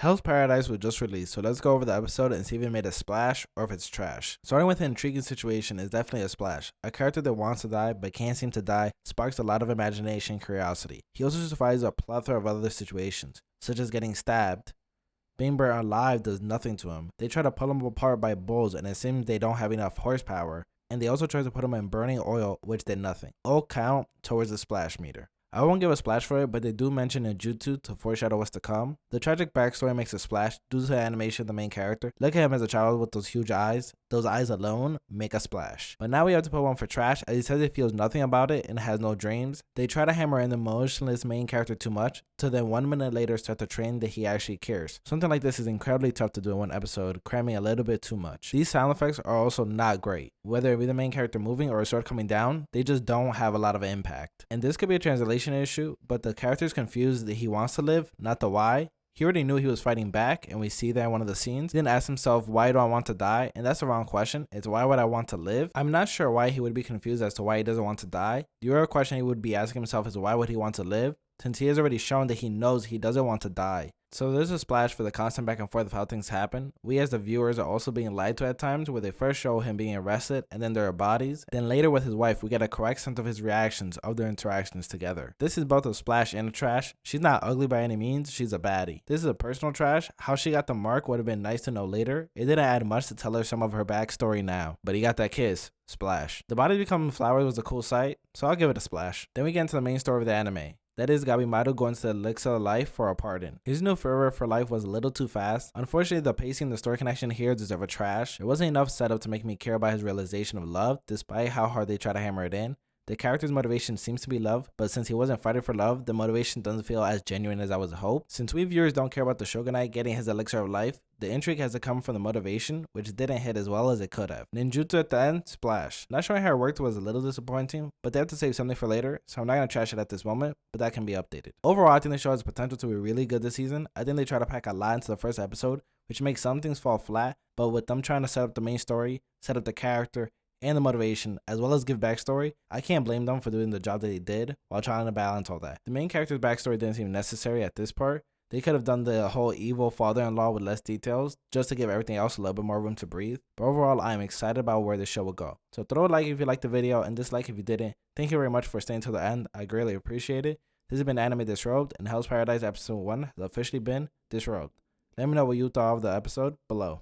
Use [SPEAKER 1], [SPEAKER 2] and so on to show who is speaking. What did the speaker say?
[SPEAKER 1] Hellsparadise was just released, so let's go over the episode and see if it made a splash or if it's trash. Starting with an intriguing situation is definitely a splash. A character that wants to die but can't seem to die sparks a lot of imagination and curiosity. He also survives a plethora of other situations, such as getting stabbed. Being burnt alive does nothing to him. They try to pull him apart by bulls and it seems they don't have enough horsepower, and they also try to put him in burning oil, which did nothing. All count towards the splash meter. I won't give a splash for it, but they do mention a jutsu to foreshadow what's to come. The tragic backstory makes a splash due to the animation of the main character. Look at him as a child with those huge eyes. Those eyes alone make a splash. But now we have to put one for trash, as he says he feels nothing about it and has no dreams. They try to hammer in the emotionless main character too much, to then 1 minute later start to train that he actually cares. Something like this is incredibly tough to do in one episode, cramming a little bit too much. These sound effects are also not great. Whether it be the main character moving or a sword coming down, they just don't have a lot of impact. And this could be a translation issue, but the character's confused that he wants to live, not the why. He already knew he was fighting back, and we see that in one of the scenes. He didn't ask himself, why do I want to die? And that's the wrong question. It's why would I want to live? I'm not sure why he would be confused as to why he doesn't want to die. The real question he would be asking himself is why would he want to live? Since he has already shown that he knows he doesn't want to die. So there's a splash for the constant back and forth of how things happen. We as the viewers are also being lied to at times, where they first show him being arrested and then there are bodies. Then later with his wife, we get a correct sense of his reactions of their interactions together. This is both a splash and a trash. She's not ugly by any means, she's a baddie. This is a personal trash. How she got the mark would have been nice to know later. It didn't add much to tell her some of her backstory now, but he got that kiss. Splash. The bodies becoming flowers was a cool sight, so I'll give it a splash. Then we get into the main story of the anime. That is Gabimaru going to the elixir of life for a pardon. His new fervor for life was a little too fast. Unfortunately, the pacing and the story connection here deserve a trash. There wasn't enough setup to make me care about his realization of love, despite how hard they try to hammer it in. The character's motivation seems to be love, but since he wasn't fighting for love, the motivation doesn't feel as genuine as I was hoped. Since we viewers don't care about the shogunate getting his elixir of life, the intrigue has to come from the motivation, which didn't hit as well as it could have. Ninjutsu at the end, splash. Not showing how it worked was a little disappointing, but they have to save something for later, so I'm not going to trash it at this moment, but that can be updated. Overall, I think the show has potential to be really good this season. I think they try to pack a lot into the first episode, which makes some things fall flat, but with them trying to set up the main story, set up the character, and the motivation, as well as give backstory, I can't blame them for doing the job that they did while trying to balance all that. The main character's backstory didn't seem necessary at this part. They could have done the whole evil father-in-law with less details, just to give everything else a little bit more room to breathe. But overall, I am excited about where the show will go. So throw a like if you liked the video, and dislike if you didn't. Thank you very much for staying till the end. I greatly appreciate it. This has been Anime Disrobed, and Hellsparadise Episode 1 has officially been disrobed. Let me know what you thought of the episode below.